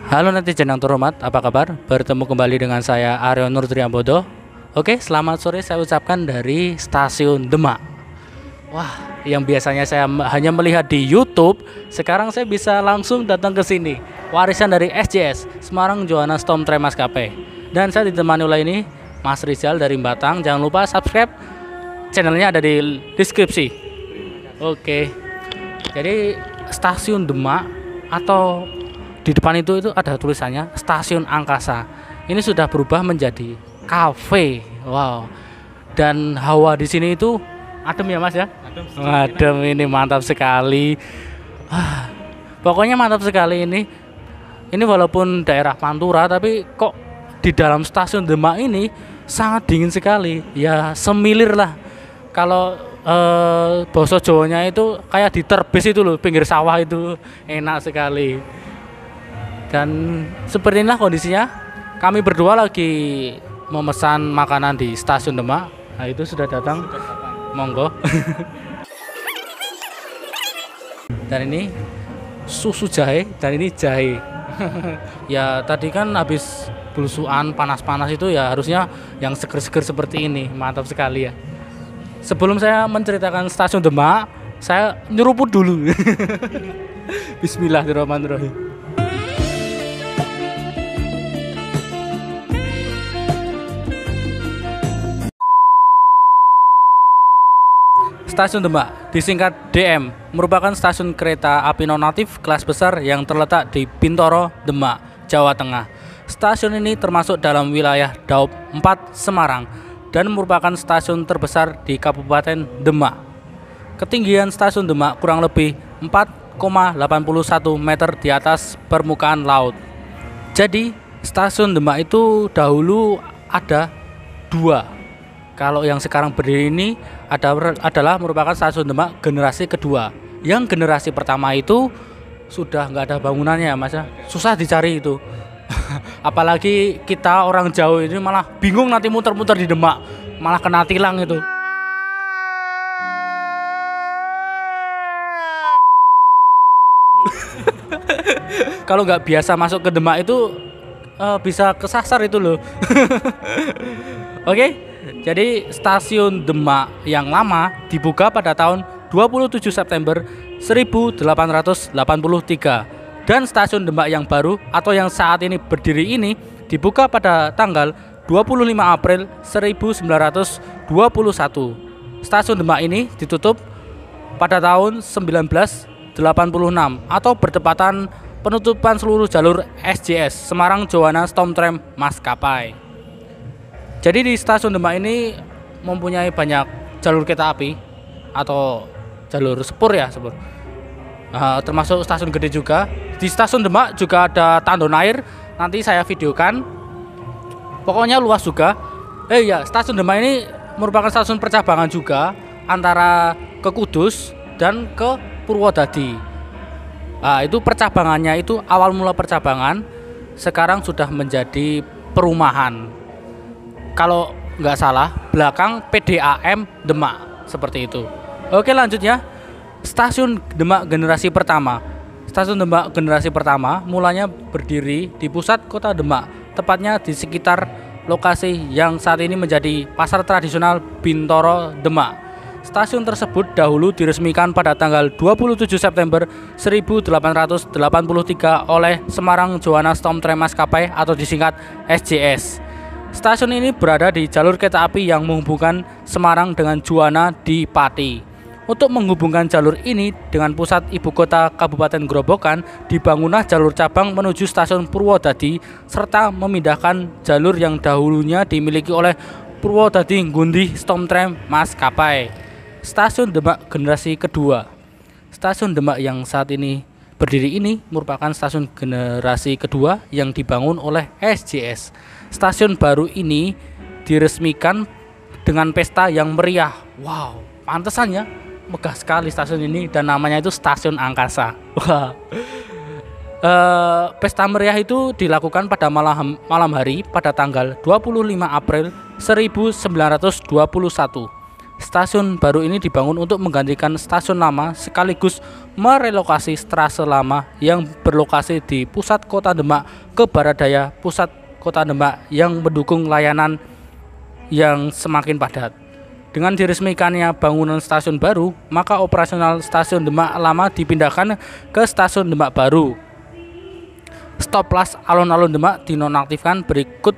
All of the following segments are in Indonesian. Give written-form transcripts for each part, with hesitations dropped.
Halo netizen yang terhormat, apa kabar? Bertemu kembali dengan saya Aryo Nur Triambodo. Oke, selamat sore saya ucapkan dari Stasiun Demak. Wah, yang biasanya saya hanya melihat di YouTube, sekarang saya bisa langsung datang ke sini. Warisan dari SJS, Semarang Joanna Storm Train Maskapai. Dan saya ditemani oleh ini Mas Rizal dari Batang. Jangan lupa subscribe, channelnya ada di deskripsi. Oke, jadi Stasiun Demak atau di depan itu ada tulisannya Stasiun Angkasa. Ini sudah berubah menjadi kafe. Wow. Dan hawa di sini itu adem ya Mas ya? Adem ini mantap sekali. Pokoknya mantap sekali ini. Ini walaupun daerah Pantura tapi kok di dalam Stasiun Demak ini sangat dingin sekali. Ya semilir lah. Kalau bahasa Jawanya itu kayak di terbes itu loh, pinggir sawah itu enak sekali. Dan seperti inilah kondisinya. Kami berdua lagi memesan makanan di Stasiun Demak. Nah itu sudah datang. Monggo. Dan ini susu jahe dan ini jahe. Ya tadi kan habis blusuan panas-panas itu ya harusnya yang seger-seger seperti ini. Mantap sekali ya. Sebelum saya menceritakan Stasiun Demak, saya nyeruput dulu. Bismillahirrahmanirrahim. Stasiun Demak, disingkat DM, merupakan stasiun kereta api non-aktif kelas besar yang terletak di Bintoro, Demak, Jawa Tengah. Stasiun ini termasuk dalam wilayah Daup 4 Semarang dan merupakan stasiun terbesar di Kabupaten Demak. Ketinggian Stasiun Demak kurang lebih 4,81 meter di atas permukaan laut. Jadi, Stasiun Demak itu dahulu ada dua. Kalau yang sekarang berdiri ini adalah merupakan Stasiun Demak generasi kedua. Yang generasi pertama itu sudah nggak ada bangunannya Mas ya. Susah dicari itu. Apalagi kita orang jauh ini malah bingung nanti muter-muter di Demak. Malah kena tilang itu. Kalau nggak biasa masuk ke Demak itu bisa kesasar itu loh. Oke. Jadi Stasiun Demak yang lama dibuka pada tahun 27 September 1883 dan Stasiun Demak yang baru atau yang saat ini berdiri ini dibuka pada tanggal 25 April 1921. Stasiun Demak ini ditutup pada tahun 1986 atau bertepatan penutupan seluruh jalur SJS Semarang Joanna Storm Train Maskapai. Jadi di Stasiun Demak ini mempunyai banyak jalur kereta api atau jalur sepur ya, sepur. Termasuk stasiun gede juga. Di Stasiun Demak juga ada tandon air. Nanti saya videokan. Pokoknya luas juga. Ya, Stasiun Demak ini merupakan stasiun percabangan juga antara ke Kudus dan ke Purwodadi. Itu percabangannya itu awal mula percabangan, sekarang sudah menjadi perumahan. Kalau nggak salah belakang PDAM Demak seperti itu. Oke lanjutnya Stasiun Demak generasi pertama. Stasiun Demak generasi pertama mulanya berdiri di pusat kota Demak, tepatnya di sekitar lokasi yang saat ini menjadi pasar tradisional Bintoro Demak. Stasiun tersebut dahulu diresmikan pada tanggal 27 September 1883 oleh Semarang Joanna Storm Train Maskapai atau disingkat SJS. Stasiun ini berada di jalur kereta api yang menghubungkan Semarang dengan Juwana di Pati. Untuk menghubungkan jalur ini dengan pusat ibu kota Kabupaten Grobogan, dibangunlah jalur cabang menuju Stasiun Purwodadi serta memindahkan jalur yang dahulunya dimiliki oleh Purwodadi Ngundi Storm Train Maskapai. Stasiun Demak generasi kedua. Stasiun Demak yang saat ini berdiri ini merupakan stasiun generasi kedua yang dibangun oleh SJS. Stasiun baru ini diresmikan dengan pesta yang meriah. Wow, pantesannya megah sekali stasiun ini dan namanya itu Stasiun Angkasa. Wah. Pesta meriah itu dilakukan pada malam hari pada tanggal 25 April 1921 Stasiun baru ini dibangun untuk menggantikan stasiun lama sekaligus merelokasi trase lama yang berlokasi di pusat kota Demak ke barat daya pusat kota Demak yang mendukung layanan yang semakin padat. Dengan diresmikannya bangunan stasiun baru, maka operasional stasiun Demak lama dipindahkan ke stasiun Demak baru. Stop-Las alun-alun Demak dinonaktifkan, berikut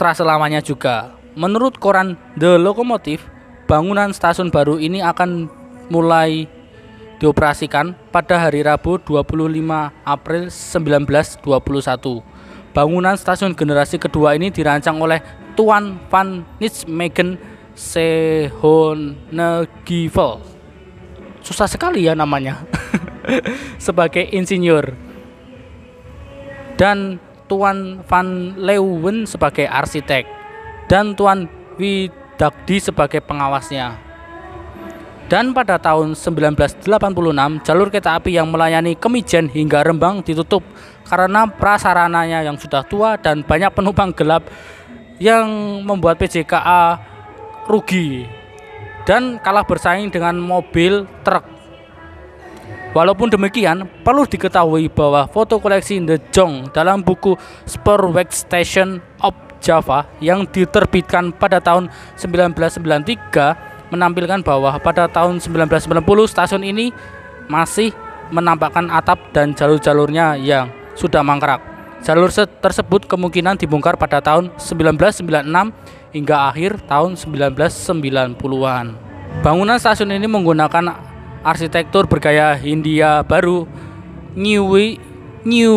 trase lamanya juga. Menurut koran The Locomotive, bangunan stasiun baru ini akan mulai dioperasikan pada hari Rabu 25 April 1921. Bangunan stasiun generasi kedua ini dirancang oleh Tuan van Nijmegen Sehonegivel. Susah sekali ya namanya. Sebagai insinyur. Dan Tuan van Leeuwen sebagai arsitek. Dan Tuan Widagdi sebagai pengawasnya. Dan pada tahun 1986, jalur kereta api yang melayani Kemijen hingga Rembang ditutup karena prasarananya yang sudah tua dan banyak penumpang gelap yang membuat PJKA rugi dan kalah bersaing dengan mobil truk. Walaupun demikian, perlu diketahui bahwa foto koleksi The Jong dalam buku Spoorwegstation of Java yang diterbitkan pada tahun 1993 menampilkan bahwa pada tahun 1990 stasiun ini masih menampakkan atap dan jalur-jalurnya yang sudah mangkrak. Jalur tersebut kemungkinan dibongkar pada tahun 1996 hingga akhir tahun 1990-an. Bangunan stasiun ini menggunakan arsitektur bergaya Hindia baru, New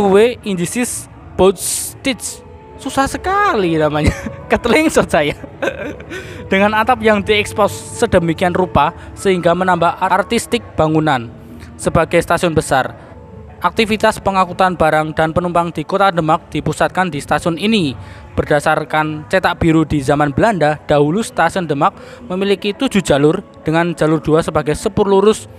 Way Indices Bodstic. Susah sekali namanya. Ketelingsot saya. Dengan atap yang diekspos sedemikian rupa sehingga menambah artistik bangunan. Sebagai stasiun besar, aktivitas pengangkutan barang dan penumpang di kota Demak dipusatkan di stasiun ini. Berdasarkan cetak biru di zaman Belanda, dahulu stasiun Demak memiliki 7 jalur dengan jalur 2 sebagai sepur lurus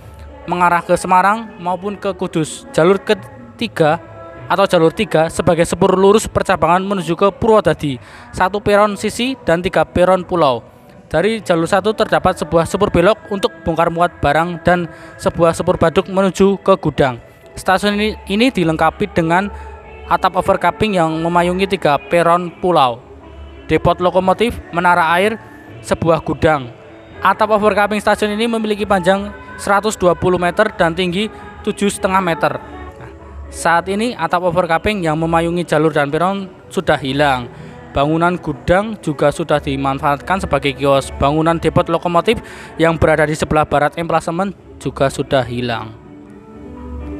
mengarah ke Semarang maupun ke Kudus. Jalur ketiga atau jalur 3 sebagai sepur lurus percabangan menuju ke Purwodadi, 1 peron sisi dan 3 peron pulau. Dari jalur 1 terdapat sebuah sepur belok untuk bongkar muat barang dan sebuah sepur baduk menuju ke gudang. Stasiun ini dilengkapi dengan atap overcapping yang memayungi 3 peron pulau, depot lokomotif, menara air, sebuah gudang. Atap overcapping stasiun ini memiliki panjang 120 meter dan tinggi 7,5 meter. Saat ini atap overcapping yang memayungi jalur dan peron sudah hilang. Bangunan gudang juga sudah dimanfaatkan sebagai kios. Bangunan depot lokomotif yang berada di sebelah barat emplasemen juga sudah hilang.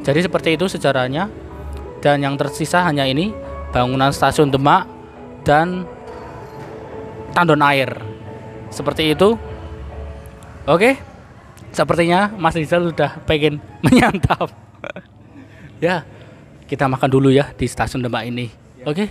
Jadi seperti itu sejarahnya. Dan yang tersisa hanya ini, bangunan stasiun Demak dan tandon air. Seperti itu. Oke. Sepertinya Mas Rizal sudah pengen menyantap. Ya, kita makan dulu ya di stasiun Demak ini. Oke.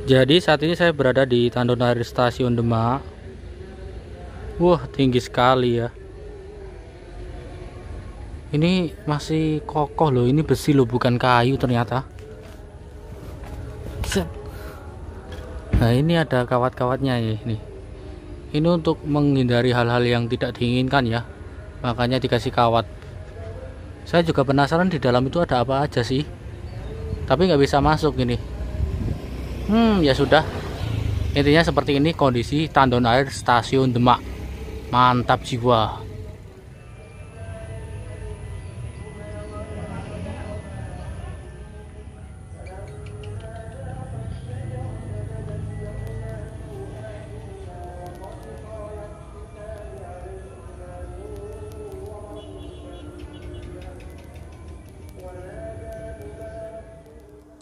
Jadi saat ini saya berada di Tandon Air Stasiun Demak. Wah, tinggi sekali ya. Ini masih kokoh loh, ini besi loh, bukan kayu ternyata. Nah, ini ada kawat-kawatnya ya ini. Ini untuk menghindari hal-hal yang tidak diinginkan ya. Makanya dikasih kawat. Saya juga penasaran di dalam itu ada apa aja sih. Tapi nggak bisa masuk ini. Ya sudah. Intinya seperti ini kondisi Tandon Air Stasiun Demak. Mantap jiwa.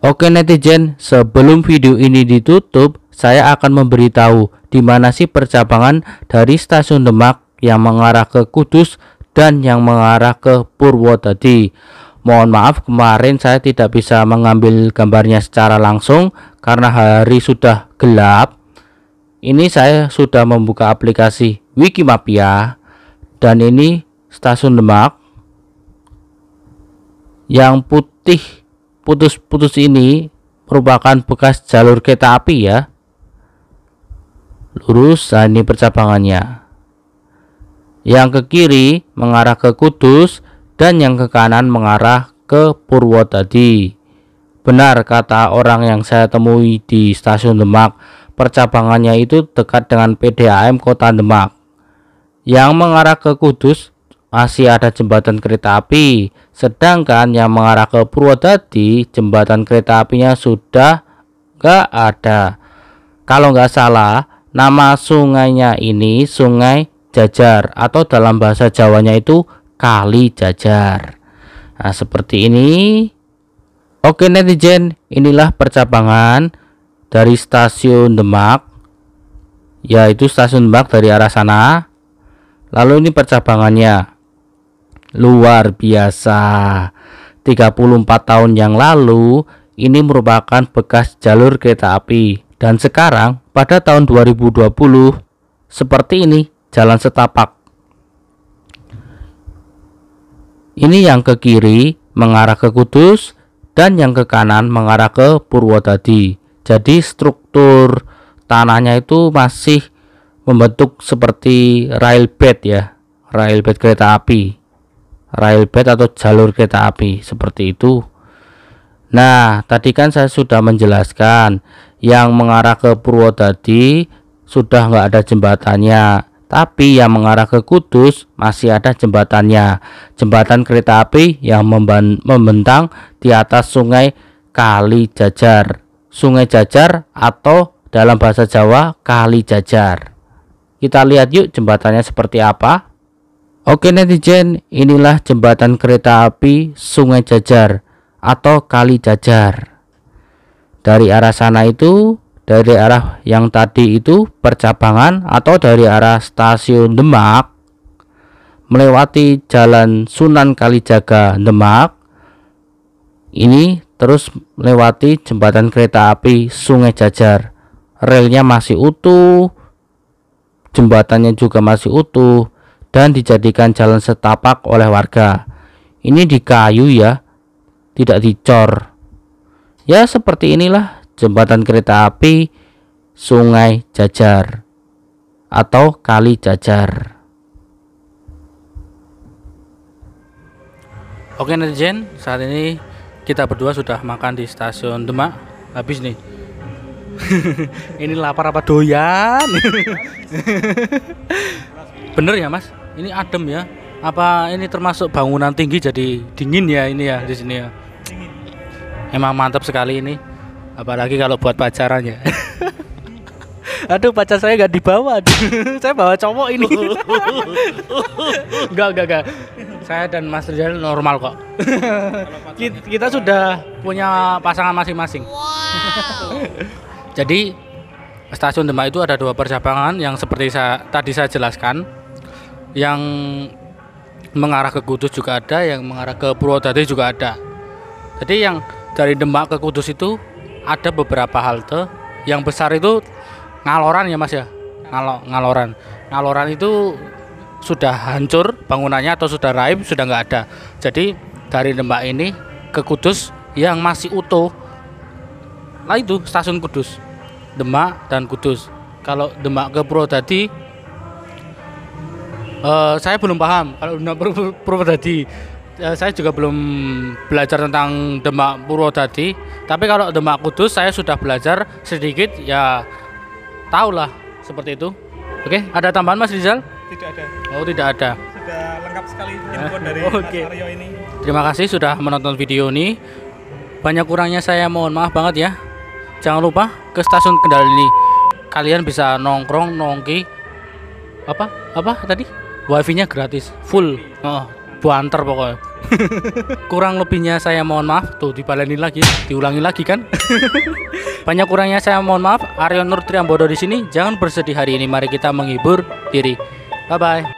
Oke netizen, sebelum video ini ditutup, saya akan memberitahu di mana sih percabangan dari stasiun Demak yang mengarah ke Kudus dan yang mengarah ke Purwodadi. Mohon maaf kemarin saya tidak bisa mengambil gambarnya secara langsung karena hari sudah gelap. Ini saya sudah membuka aplikasi Wikimapia dan ini stasiun Demak. Yang putih putus-putus ini merupakan bekas jalur kereta api ya. Lurus, nah ini percabangannya. Yang ke kiri mengarah ke Kudus dan yang ke kanan mengarah ke Purwodadi. Benar kata orang yang saya temui di stasiun Demak, percabangannya itu dekat dengan PDAM Kota Demak. Yang mengarah ke Kudus masih ada jembatan kereta api, sedangkan yang mengarah ke Purwodadi jembatan kereta apinya sudah gak ada. Kalau nggak salah nama sungainya ini Sungai Jajar atau dalam bahasa Jawanya itu Kali Jajar. Nah seperti ini. Oke netizen, inilah percabangan dari stasiun Demak, yaitu stasiun Demak dari arah sana. Lalu ini percabangannya. Luar biasa. 34 tahun yang lalu ini merupakan bekas jalur kereta api, dan sekarang pada tahun 2020 seperti ini jalan setapak. Ini yang ke kiri mengarah ke Kudus dan yang ke kanan mengarah ke Purwodadi. Jadi struktur tanahnya itu masih membentuk seperti railbed ya, railbed kereta api. Railbed atau jalur kereta api seperti itu. Nah tadi kan saya sudah menjelaskan yang mengarah ke Purwodadi sudah nggak ada jembatannya, tapi yang mengarah ke Kudus masih ada jembatannya, jembatan kereta api yang membentang di atas Sungai Kali Jajar, Sungai Jajar atau dalam bahasa Jawa Kali Jajar. Kita lihat yuk jembatannya seperti apa. Oke netizen, inilah jembatan kereta api Sungai Jajar atau Kali Jajar. Dari arah sana itu, dari arah yang tadi itu percabangan atau dari arah stasiun Demak, melewati jalan Sunan Kalijaga Demak, ini terus melewati jembatan kereta api Sungai Jajar. Relnya masih utuh, jembatannya juga masih utuh, dan dijadikan jalan setapak oleh warga. Ini di kayu ya, tidak dicor. Ya seperti inilah jembatan kereta api Sungai Jajar atau Kali Jajar. Oke netizen, saat ini kita berdua sudah makan di stasiun Demak. Habis nih. Ini lapar apa doyan? Bener ya mas? Ini adem ya? Apa ini termasuk bangunan tinggi jadi dingin ya ini ya di sini ya? Emang mantap sekali ini. Apalagi kalau buat pacaran ya. Aduh pacar saya nggak dibawa. Saya bawa cowok ini. Enggak. Saya dan Mas Rizal normal kok. Kita sudah punya pasangan masing-masing. Jadi stasiun Demak itu ada 2 percabangan yang seperti tadi saya jelaskan. Yang mengarah ke Kudus juga ada, yang mengarah ke Purwodadi juga ada. Jadi yang dari Demak ke Kudus itu ada beberapa halte yang besar itu Ngaloran ya Mas ya. Ngaloran. Ngaloran itu sudah hancur bangunannya atau sudah raib, sudah nggak ada. Jadi dari Demak ini ke Kudus yang masih utuh, lah itu stasiun Kudus, Demak dan Kudus. Kalau Demak ke Purwodadi, saya belum paham. Kalau Demak Purwodadi, saya juga belum belajar tentang Demak Purwodadi. Tapi kalau Demak Kudus saya sudah belajar sedikit, ya tahulah seperti itu. Oke, ada tambahan Mas Rizal? Tidak ada. Oh, tidak ada. Sudah lengkap sekali info dari Oke. Mas Aryo ini. Terima kasih sudah menonton video ini. Banyak kurangnya saya mohon maaf banget ya. Jangan lupa ke stasiun Kendal ini kalian bisa nongkrong, nongki, apa tadi? Wifi-nya gratis, full. Buanter pokoknya. Kurang lebihnya saya mohon maaf. Tuh dibalenin lagi, diulangi lagi kan. Banyak kurangnya saya mohon maaf. Aryo Nur Triambodo di sini. Jangan bersedih hari ini. Mari kita menghibur diri. Bye bye.